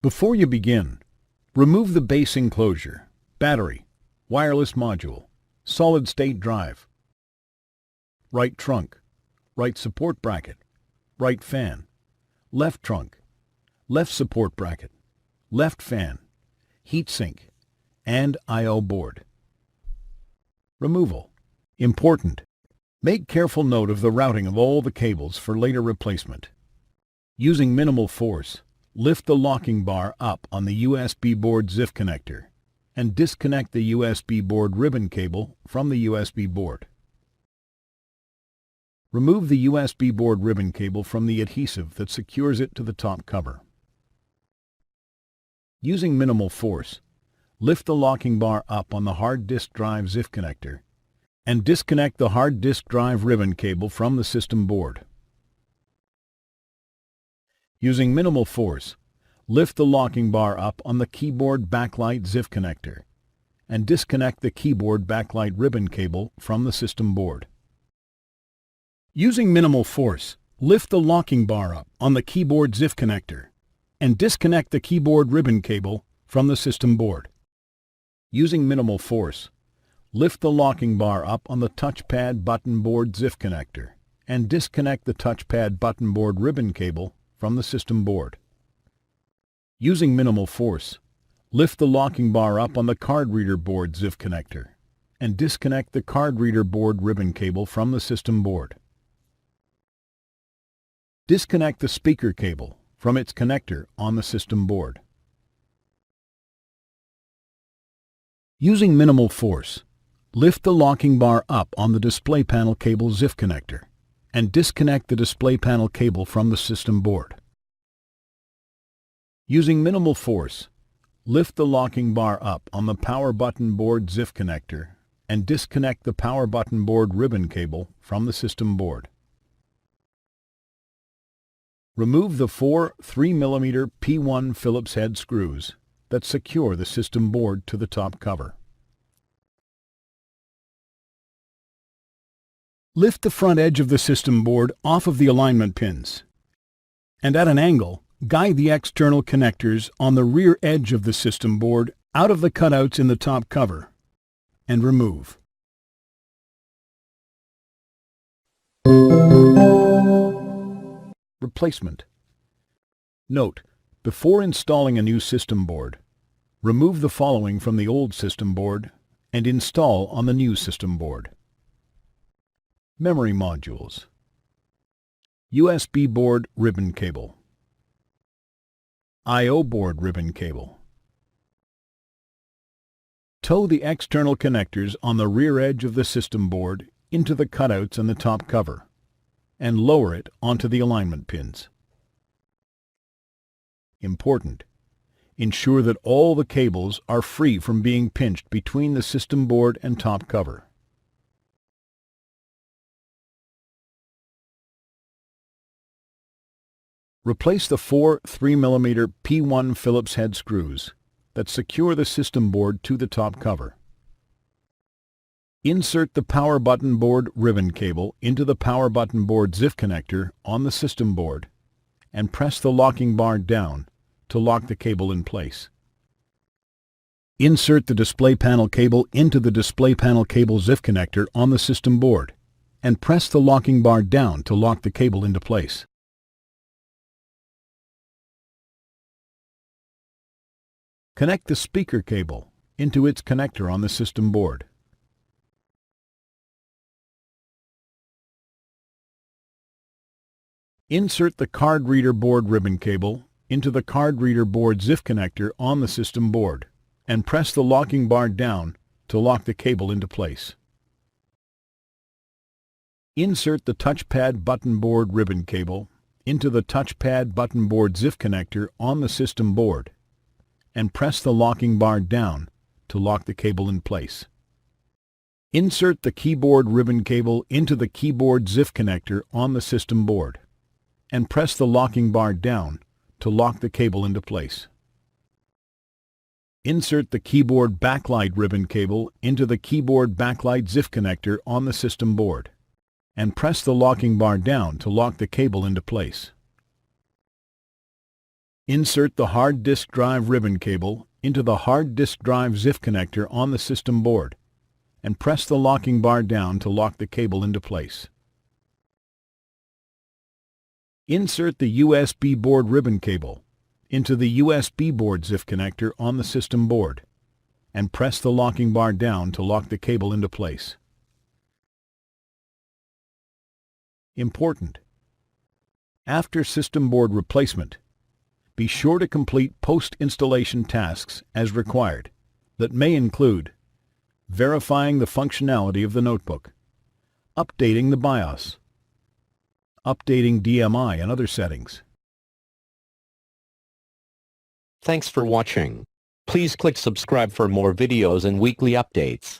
Before you begin, remove the base enclosure, battery, wireless module, solid-state drive, right trunk, right support bracket, right fan, left trunk, left support bracket, left fan, heatsink, and I/O board. Removal. Important. Make careful note of the routing of all the cables for later replacement. Using minimal force, lift the locking bar up on the USB board ZIF connector and disconnect the USB board ribbon cable from the USB board. Remove the USB board ribbon cable from the adhesive that secures it to the top cover. Using minimal force, lift the locking bar up on the hard disk drive ZIF connector and disconnect the hard disk drive ribbon cable from the system board. Using minimal force, lift the locking bar up on the keyboard backlight ZIF connector and disconnect the keyboard backlight ribbon cable from the system board. Using minimal force, lift the locking bar up on the keyboard ZIF connector and disconnect the keyboard ribbon cable from the system board. Using minimal force, lift the locking bar up on the touchpad button board ZIF connector and disconnect the touchpad button board ribbon cable from the system board. Using minimal force, lift the locking bar up on the card reader board ZIF connector and disconnect the card reader board ribbon cable from the system board. Disconnect the speaker cable from its connector on the system board. Using minimal force, lift the locking bar up on the display panel cable ZIF connector and disconnect the display panel cable from the system board. Using minimal force, lift the locking bar up on the power button board ZIF connector and disconnect the power button board ribbon cable from the system board. Remove the four 3mm P1 Phillips head screws that secure the system board to the top cover. Lift the front edge of the system board off of the alignment pins, and at an angle, guide the external connectors on the rear edge of the system board out of the cutouts in the top cover, and remove. Replacement. Note: before installing a new system board, remove the following from the old system board and install on the new system board. Memory modules, USB board ribbon cable, I/O board ribbon cable. Tow the external connectors on the rear edge of the system board into the cutouts in the top cover and lower it onto the alignment pins. Important: ensure that all the cables are free from being pinched between the system board and top cover. Replace the four 3mm P1 Phillips head screws that secure the system board to the top cover. Insert the power button board ribbon cable into the power button board ZIF connector on the system board and press the locking bar down to lock the cable in place. Insert the display panel cable into the display panel cable ZIF connector on the system board and press the locking bar down to lock the cable into place. Connect the speaker cable into its connector on the system board. Insert the card reader board ribbon cable into the card reader board ZIF connector on the system board and press the locking bar down to lock the cable into place. Insert the touchpad button board ribbon cable into the touchpad button board ZIF connector on the system board and press the locking bar down to lock the cable in place. Insert the keyboard ribbon cable into the keyboard ZIF connector on the system board, and press the locking bar down to lock the cable into place. Insert the keyboard backlight ribbon cable into the keyboard backlight ZIF connector on the system board, and press the locking bar down to lock the cable into place. Insert the hard disk drive ribbon cable into the hard disk drive ZIF connector on the system board, and press the locking bar down to lock the cable into place. Insert the USB board ribbon cable into the USB board ZIF connector on the system board, and press the locking bar down to lock the cable into place. Important: after system board replacement, be sure to complete post-installation tasks as required that may include verifying the functionality of the notebook, updating the BIOS, updating DMI and other settings. Thanks for watching. Please click subscribe for more videos and weekly updates.